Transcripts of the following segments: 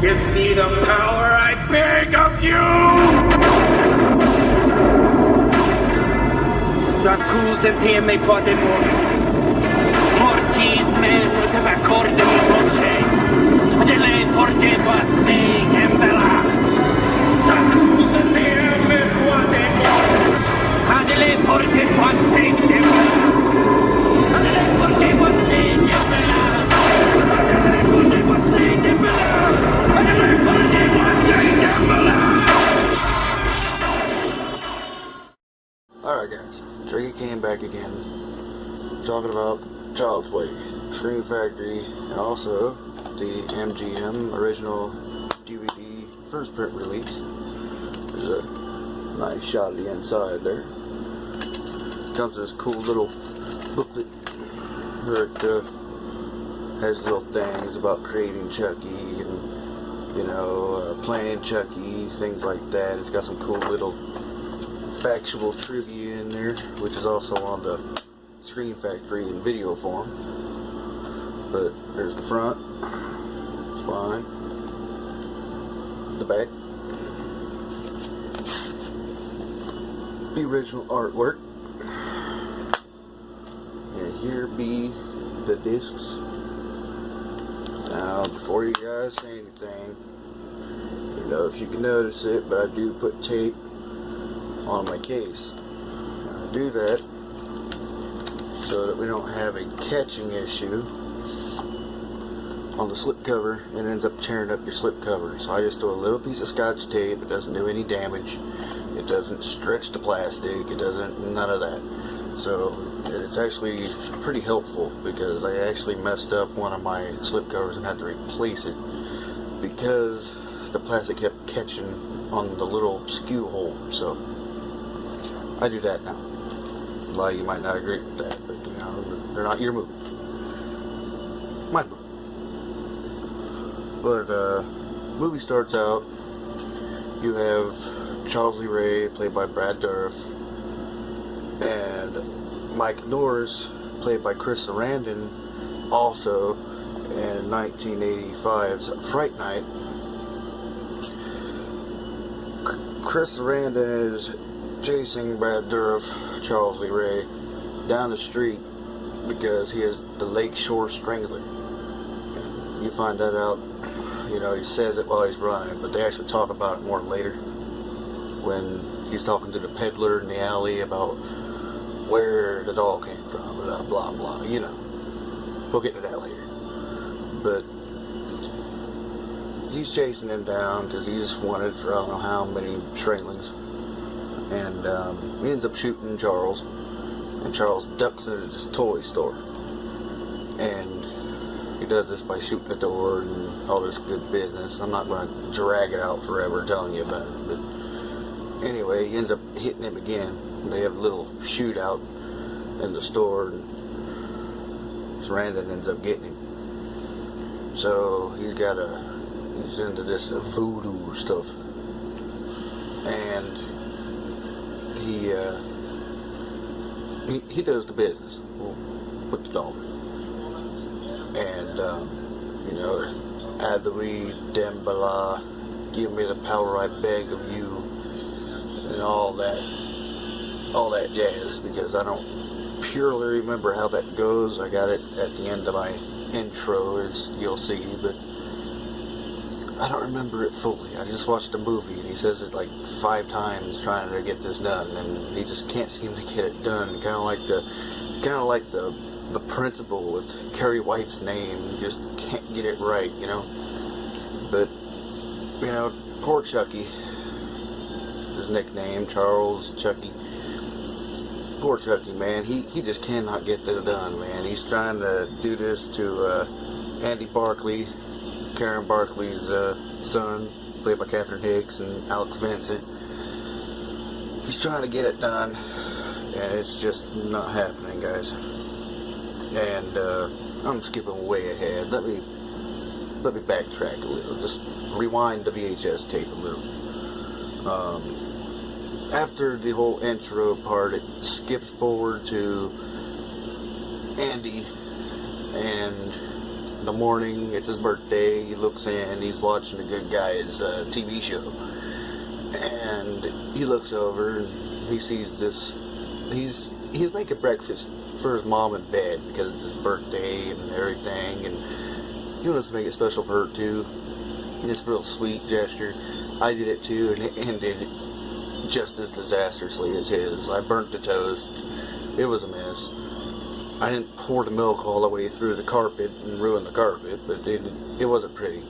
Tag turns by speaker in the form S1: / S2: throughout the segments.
S1: Give me the power, I beg of you! S'accusate podemon. Mortis meno de vacorde mi voce. Dele porte passe embella. S'accusate podemon. Adele porte passe embella. Adele porte passe embella. Adele porte passe embella. Adele porte passe embella.
S2: Alright guys, Drake came back again, talking about Child's Play, Scream Factory, and also the MGM original DVD first print release. There's a nice shot of the inside there. Comes with this cool little booklet where it has little things about creating Chucky and, you know, playing Chucky, things like that. It's got some cool little factual trivia in there, which is also on the Scream Factory in video form. But there's the front, spine, the back, the original artwork, and here be the discs. Now, before you guys say anything, you know, if you can notice it, but I do put tape on my case. I do that so that we don't have a catching issue on the slipcover and ends up tearing up your slipcover. So I just throw a little piece of Scotch tape. It doesn't do any damage. It doesn't stretch the plastic. It doesn't, none of that. So it's actually pretty helpful because I actually messed up one of my slipcovers and had to replace it because the plastic kept catching on the little skew hole. So I do that now. A lot of you might not agree with that, but you know, they're not your move. My move. But movie starts out. You have Charles Lee Ray, played by Brad Dourif, and Mike Norris, played by Chris Sarandon, also in 1985's Fright Night. Chris Sarandon is chasing Brad Dourif, Charles Lee Ray, down the street because he is the Lakeshore Strangler. And you find that out, you know, he says it while he's running, but they actually talk about it more later when he's talking to the peddler in the alley about where the doll came from, blah, blah, blah, you know. We'll get to that later. But he's chasing him down because he's wanted for I don't know how many stranglings. And he ends up shooting Charles, and Charles ducks into this toy store, and he does this by shooting the door and all this good business. I'm not going to drag it out forever telling you about it, but anyway, he ends up hitting him again. They have a little shootout in the store, and Sarandon ends up getting him. So he's into this voodoo stuff, and he does the business with the doll, and you know, Adui Dembala, give me the power I beg of you, and all that jazz, because I don't purely remember how that goes. I got it at the end of my intro, as you'll see, but I don't remember it fully. I just watched the movie, and he says it like 5 times trying to get this done, and he just can't seem to get it done. Kind of like the principal with Carrie White's name. He just can't get it right, you know. But you know, poor Chucky, his nickname, Charles Chucky. Poor Chucky, man. He just cannot get this done, man. He's trying to do this to Andy Barclay, Karen Barclay's son, played by Catherine Hicks, and Alex Vincent. He's trying to get it done, and it's just not happening, guys. And I'm skipping way ahead. Let me backtrack a little. Just rewind the VHS tape a little. After the whole intro part, it skips forward to Andy and in the morning, it's his birthday, he looks in, he's watching The Good Guys TV show. And he looks over and he sees this, he's making breakfast for his mom in bed because it's his birthday and everything, and he wants to make it special for her too. It's a real sweet gesture. I did it too, and it ended just as disastrously as his. I burnt the toast. It was a mess. I didn't pour the milk all the way through the carpet and ruin the carpet, but it wasn't pretty.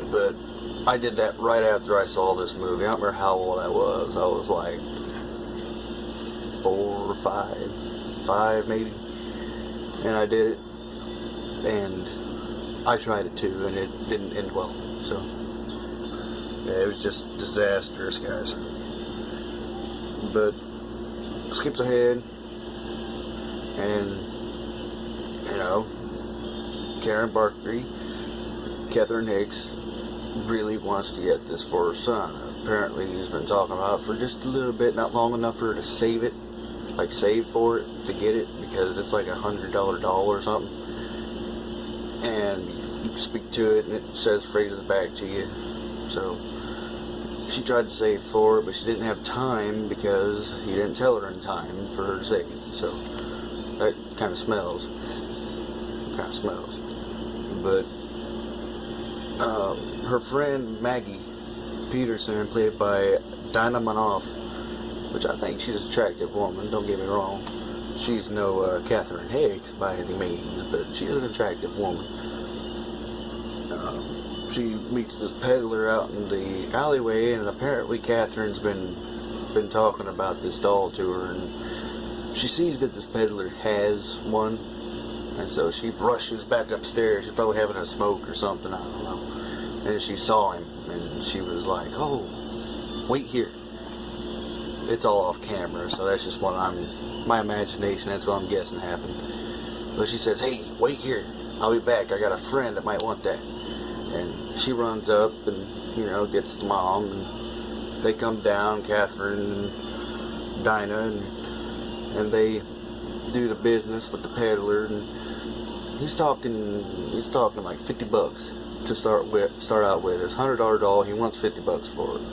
S2: But I did that right after I saw this movie. I don't remember how old I was. I was like 4 or 5 maybe. And I did it. And I tried it too, and it didn't end well. So, yeah, it was just disastrous, guys. But skips ahead. And, you know, Karen Barkley, Catherine Hicks, really wants to get this for her son. Apparently he's been talking about it for just a little bit, not long enough for her to save it, like save for it to get it, because it's like $100 doll or something. And you speak to it and it says phrases back to you. So she tried to save for it, but she didn't have time because he didn't tell her in time for her to save it. So that kind of smells. But her friend Maggie Peterson, played by Dinah Manoff, which I think she's an attractive woman, don't get me wrong. She's no Catherine Hicks by any means, but she's an attractive woman. She meets this peddler out in the alleyway, and apparently Catherine's been talking about this doll to her, and she sees that this peddler has one, and so she rushes back upstairs. She's probably having a smoke or something, I don't know. And she saw him, and she was like, "Oh, wait here." It's all off camera, so that's just what my imagination, that's what I'm guessing happened. So she says, "Hey, wait here. I'll be back. I got a friend that might want that." And she runs up and, you know, gets the mom, and they come down, Catherine and Dinah, and they do the business with the peddler, and he's talking like $50 to start out with. It's $100 doll. He wants $50 for it.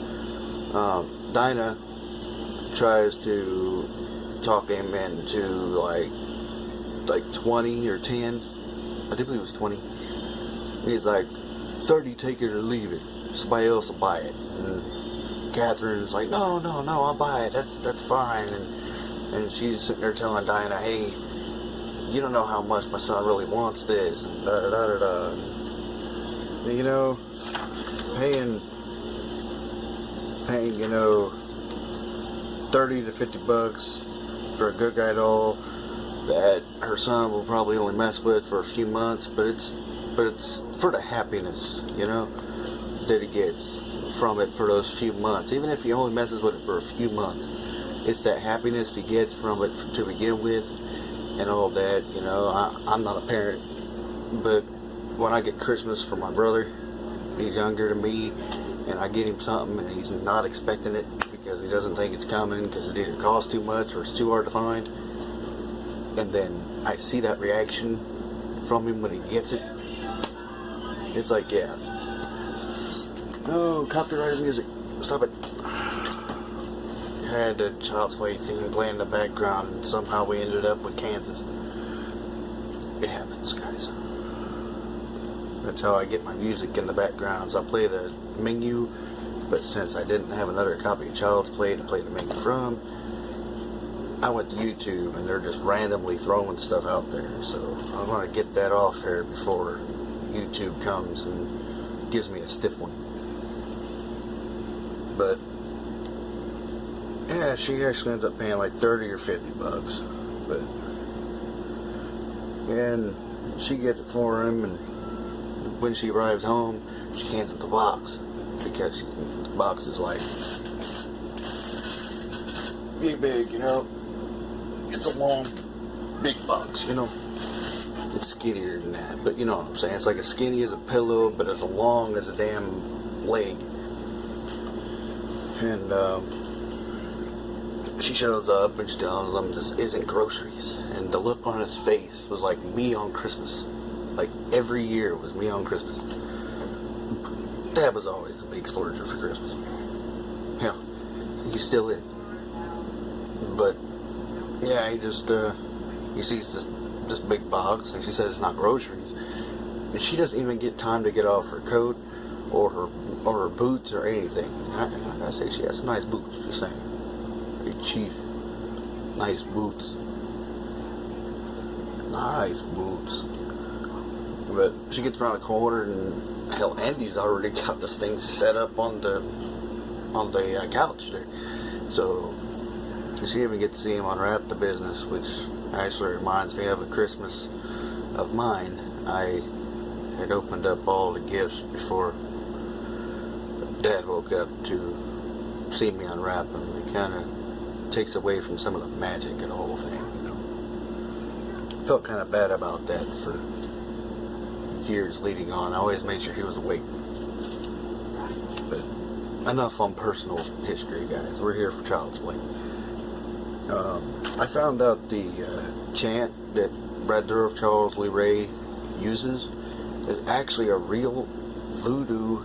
S2: Dinah tries to talk him into like 20 or 10. I do believe it was 20. He's like, 30, take it or leave it. Somebody else will buy it. And Catherine's like, no, I'll buy it. That's fine. And she's sitting there telling Dinah, "Hey, you don't know how much my son really wants this." And da-da-da-da-da. You know, paying, you know, 30 to $50 for a Good Guy doll that her son will probably only mess with for a few months, but it's for the happiness, you know, that he gets from it for those few months. Even if he only messes with it for a few months, it's that happiness he gets from it to begin with, and all that. You know, I'm not a parent, but when I get Christmas for my brother, he's younger than me, and I get him something and he's not expecting it because he doesn't think it's coming because it either costs too much or it's too hard to find, and then I see that reaction from him when he gets it. It's like, yeah. No, copyrighted music. Stop it. I had the Child's Play theme playing in the background, and somehow we ended up with Kansas. It happens, guys. That's how I get my music in the background. So I play the menu, but since I didn't have another copy of Child's Play to play the menu from, I went to YouTube, and they're just randomly throwing stuff out there. So I want to get that off here before YouTube comes and gives me a stiff one. But yeah, she actually ends up paying like $30 or $50. But and she gets it for him, and when she arrives home, she hands him the box because the box is like big, you know. It's a long, big box, you know. It's skinnier than that, but you know what I'm saying. It's like as skinny as a pillow, but as long as a damn leg. And she shows up and she tells them this isn't groceries. And the look on his face was like me on Christmas. Like, every year was me on Christmas. Dad was always a big splurger for Christmas. Hell, he still is. But, yeah, he sees this big box, and she says it's not groceries. And she doesn't even get time to get off her coat or her boots or anything. I say she has some nice boots, just saying. Big chief. Nice boots. Nice boots. But she gets around the corner, and hell, Andy's already got this thing set up on the couch there. So she even gets to see him unwrap the business, which actually reminds me of a Christmas of mine. I had opened up all the gifts before Dad woke up to see me unwrap them. It kind of takes away from some of the magic of the whole thing, you know. Felt kind of bad about that for years leading on. I always made sure he was awake. But enough on personal history, guys. We're here for Child's Play. I found out the chant that Brad Dourif, Charles Lee Ray uses is actually a real voodoo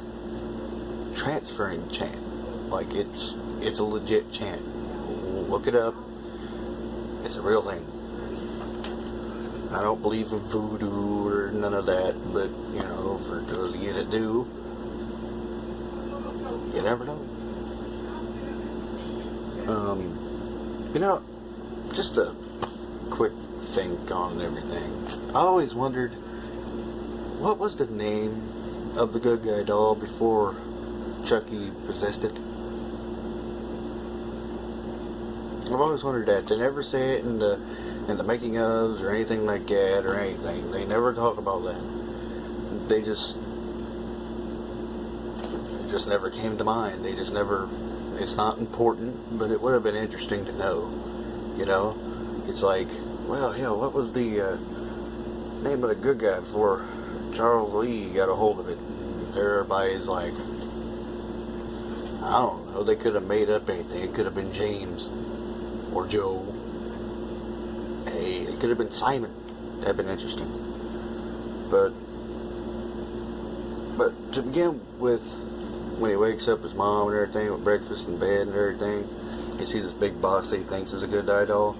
S2: transferring chant. Like, it's a legit chant. Look it up. It's a real thing. I don't believe in voodoo or none of that, but, you know, for those of you that do, you never know. You know, just a quick think on everything. I always wondered, what was the name of the good guy doll before Chucky possessed it? I've always wondered that. They never say it in the making ofs or anything like that or anything. They never talk about that. It just never came to mind. They just never. It's not important, but it would have been interesting to know. You know, it's like, well, hell, what was the name of the good guy before Charles Lee got a hold of it? Everybody's like, I don't know. They could have made up anything. It could have been James or Joe. Hey, it could have been Simon. That'd been interesting. But to begin with, when he wakes up his mom and everything with breakfast in bed and everything, he sees this big box that he thinks is a good guy doll.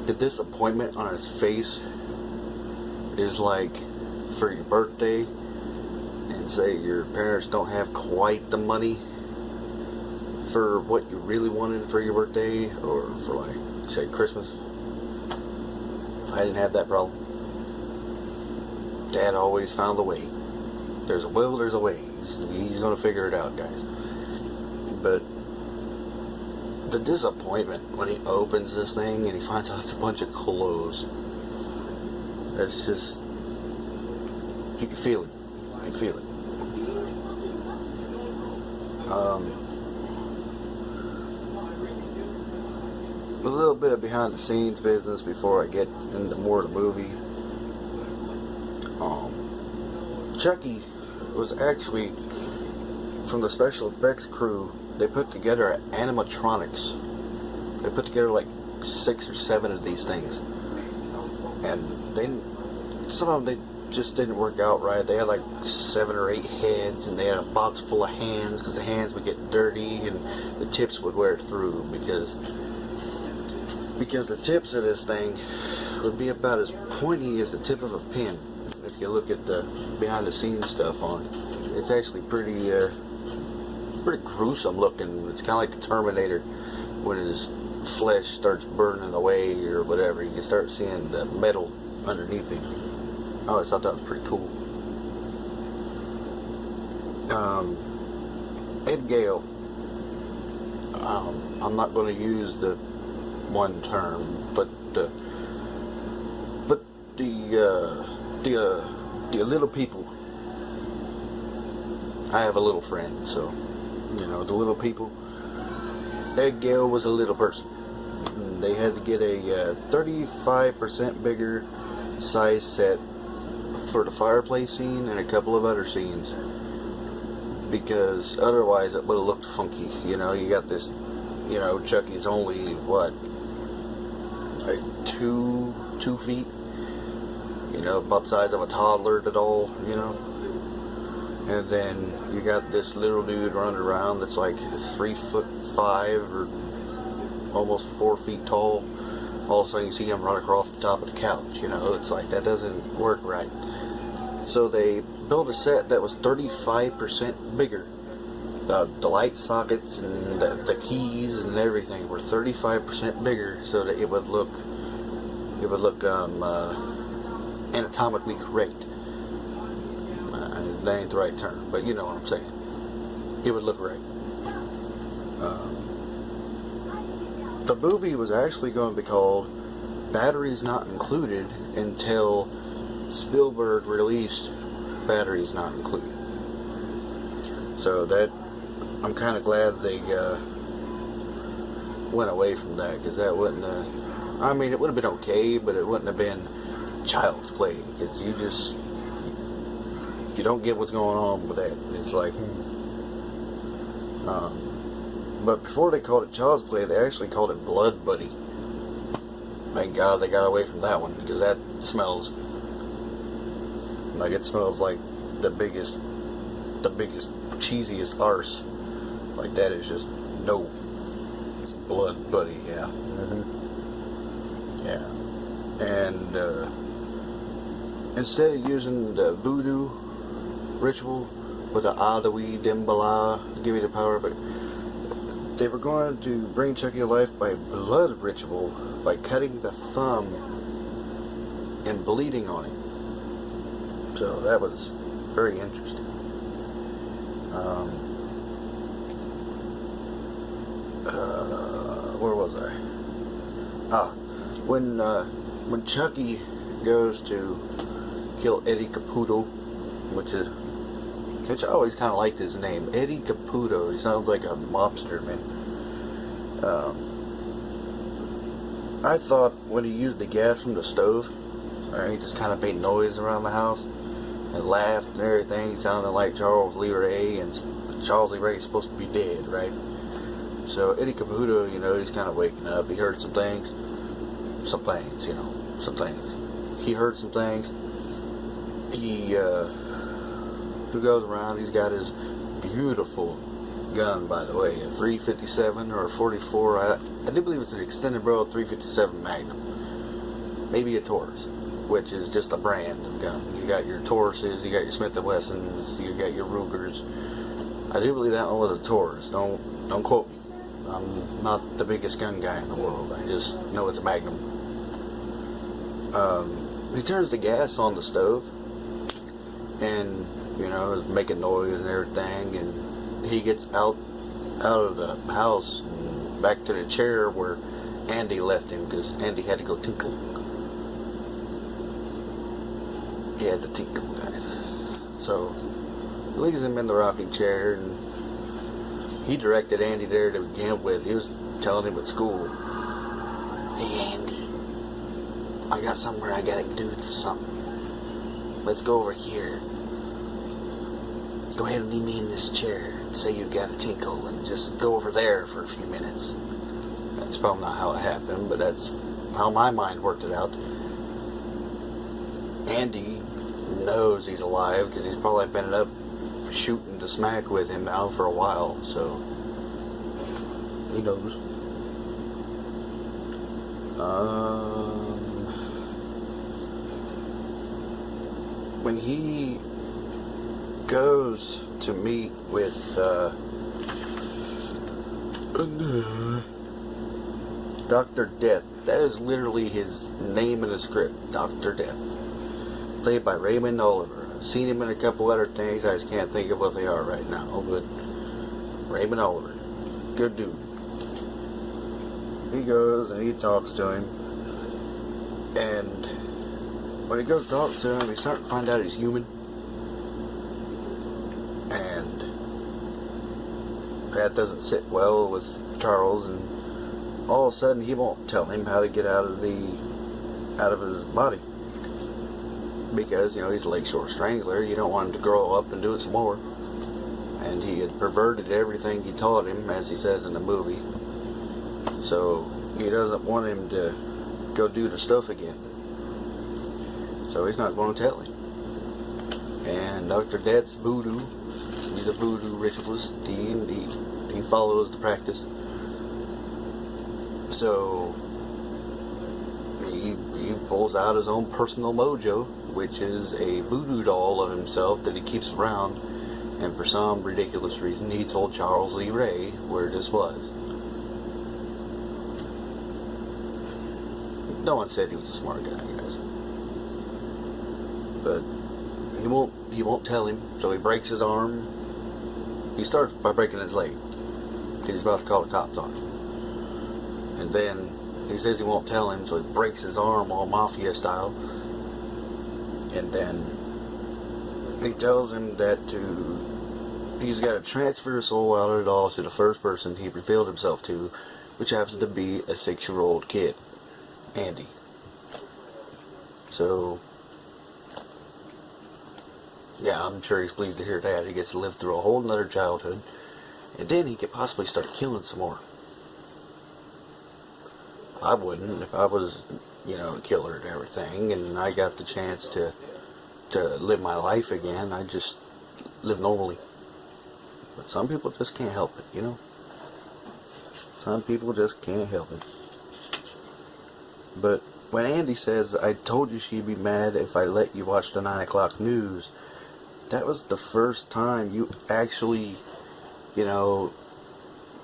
S2: The disappointment on his face is like, for your birthday, and say your parents don't have quite the money for what you really wanted for your birthday, or for, like, say, Christmas. I didn't have that problem. Dad always found a way. There's a will, there's a way. He's going to figure it out, guys. But the disappointment when he opens this thing and he finds out it's a bunch of clothes. That's just, you can feel it. You can feel it. A little bit of behind the scenes business before I get into more of the movie. Chucky was actually, from the special effects crew, they put together animatronics. They put together like 6 or 7 of these things. And some of them, they just didn't work out right. They had like 7 or 8 heads, and they had a box full of hands, because the hands would get dirty and the tips would wear through, because the tips of this thing would be about as pointy as the tip of a pin. If you look at the behind the scenes stuff on it, it's actually pretty gruesome looking. It's kind of like the Terminator when his flesh starts burning away or whatever. You can start seeing the metal underneath it. I always thought that was pretty cool. Ed Gale. I'm not going to use the one term, but the little people. I have a little friend, so, you know, the little people. Ed Gale was a little person. They had to get a 35% bigger size set for the fireplace scene and a couple of other scenes, because otherwise it would have looked funky. You know, you got this, you know, Chucky's only, what, like 2 feet? you know, about the size of a toddler doll, you know. And then you got this little dude running around that's like 3'5" or almost 4 feet tall. All of a sudden you see him run across the top of the couch, you know. It's like, that doesn't work right. So they built a set that was 35% bigger. The light sockets and the keys and everything were 35% bigger, so that it would look anatomically correct. That ain't the right term, but you know what I'm saying. It would look right. The movie was actually going to be called Batteries Not Included until Spielberg released Batteries Not Included. So that, I'm kind of glad they went away from that, because that wouldn't I mean, it would have been okay, but it wouldn't have been child's play, because if you don't get what's going on with that, it's like, but before they called it child's play, they actually called it Blood Buddy. Thank God they got away from that one, because that smells like, it smells like the biggest, cheesiest arse. Like, that is just no. Blood Buddy, yeah. Yeah. And instead of using the voodoo ritual with the Adawi Dembala, give you the power, but they were going to bring Chucky to life by blood ritual, by cutting the thumb and bleeding on him. So that was very interesting. Where was I? When Chucky goes to kill Eddie Caputo, which I always kind of liked his name, Eddie Caputo. He sounds like a mobster, man. I thought when he used the gas from the stove, he just kind of made noise around the house and laughed and everything. He sounded like Charles Lee Ray, and Charles Lee Ray is supposed to be dead, right? So Eddie Caputo, you know, he's kind of waking up. He heard some things. He heard some things. He goes around. He's got his beautiful gun, by the way, a 357 or a 44. I do believe it's an extended barrel 357 Magnum. Maybe a Taurus, which is just a brand of gun. You got your Tauruses, you got your Smith & Wessons, you got your Rugers. I do believe that one was a Taurus. Don't quote me. I'm not the biggest gun guy in the world. I just know it's a Magnum. He turns the gas on the stove, and you know, is making noise and everything, and he gets out of the house and back to the chair where Andy left him, because Andy had to go tinkle. He had to tinkle, guys. So he leaves him in the rocking chair, and he directed Andy there to begin with. He was telling him at school, "Hey Andy, I got somewhere I gotta do something. Let's go over here. Go ahead and leave me in this chair and say you got a tinkle, and just go over there for a few minutes." That's probably not how it happened, but that's how my mind worked it out. Andy knows he's alive, because he's probably been up shooting the smack with him now for a while, so he knows. When he goes to meet with Dr. Death, that is literally his name in the script, Dr. Death, played by Raymond Oliver. I've seen him in a couple other things, I just can't think of what they are right now, but Raymond Oliver, good dude. He goes and he talks to him, and when he goes to talk to him, he's starting to find out he's human, and that doesn't sit well with Charles, and all of a sudden he won't tell him how to get out of his body, because, you know, he's a Lakeshore Strangler. You don't want him to grow up and do it some more, and he had perverted everything he taught him, as he says in the movie, so he doesn't want him to go do the stuff again. So So he's not going to tell him. And Dr. Death's voodoo. He's a voodoo ritualist. He follows the practice. So he pulls out his own personal mojo, which is a voodoo doll of himself that he keeps around. And for some ridiculous reason, he told Charles Lee Ray where this was. No one said he was a smart guy, guys. But he won't tell him, so he breaks his arm. He starts by breaking his leg, because he's about to call the cops on him. And then he says he won't tell him, so he breaks his arm all mafia style. And then he tells him that he's got to transfer his soul out of the doll to the first person he revealed himself to, which happens to be a 6-year-old kid, Andy. So, yeah, I'm sure he's pleased to hear that. He gets to live through a whole nother childhood, and then he could possibly start killing some more. I wouldn't if I was, a killer and everything, and I got the chance to live my life again. I'd just live normally. But some people just can't help it, Some people just can't help it. But when Andy says, "I told you she'd be mad if I let you watch the 9 o'clock news," that was the first time you actually,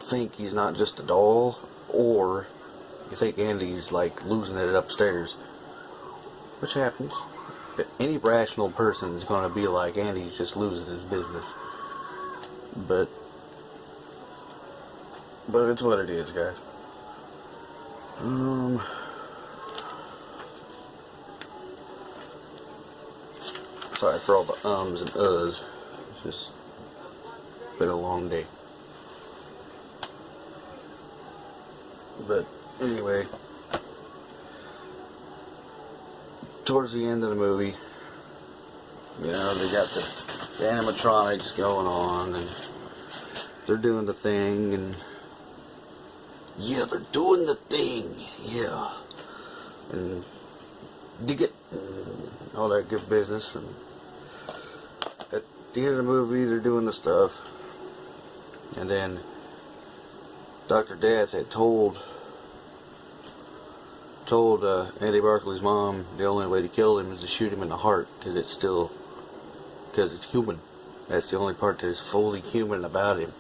S2: think he's not just a doll, or you think Andy's like losing it upstairs. Which happens. Any rational person is going to be like, Andy's just losing his business. But it's what it is, guys. Sorry for all the ums and uhs. It's just been a long day. But anyway, towards the end of the movie, they got the animatronics going on, and they're doing the thing, and yeah, they're doing the thing, yeah, and dig it, and all that good business. And at the end of the movie, they're doing the stuff, and then Dr. Death had told Andy Barclay's mom the only way to kill him is to shoot him in the heart, because it's human. That's the only part that is fully human about him.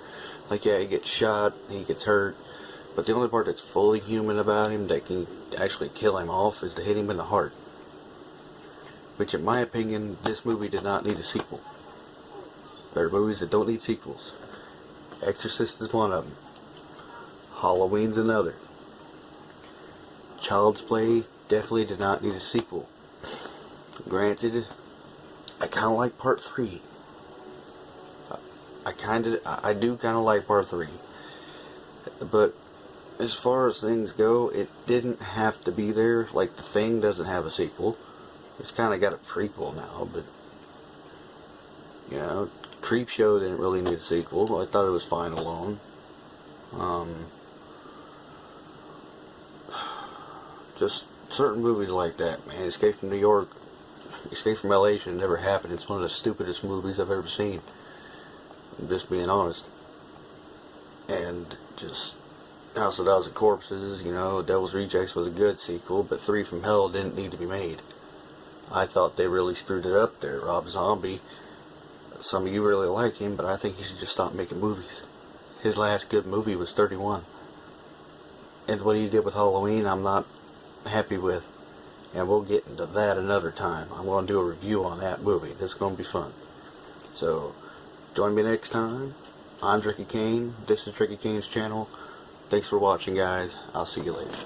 S2: Like, yeah, he gets shot, he gets hurt, but the only part that's fully human about him that can actually kill him off is to hit him in the heart. Which, in my opinion, this movie did not need a sequel. There are movies that don't need sequels. Exorcist is one of them. Halloween's another. Child's Play definitely did not need a sequel. Granted, I kind of like part 3. I do kind of like part 3. But as far as things go, it didn't have to be there. Like, The Thing doesn't have a sequel. It's kind of got a prequel now, but Creepshow didn't really need a sequel. I thought it was fine alone. Just certain movies like that, man. Escape from New York, Escape from LA should never happen. It's one of the stupidest movies I've ever seen. I'm just being honest. And just House of Thousand Corpses, Devil's Rejects was a good sequel, but 3 from Hell didn't need to be made. I thought they really screwed it up there. Rob Zombie, some of you really like him, but I think he should just stop making movies. His last good movie was 31. And what he did with Halloween, I'm not happy with. And we'll get into that another time. I'm going to do a review on that movie. This is going to be fun. So, join me next time. I'm Tricky Kane. This is Tricky Kane's channel. Thanks for watching, guys. I'll see you later.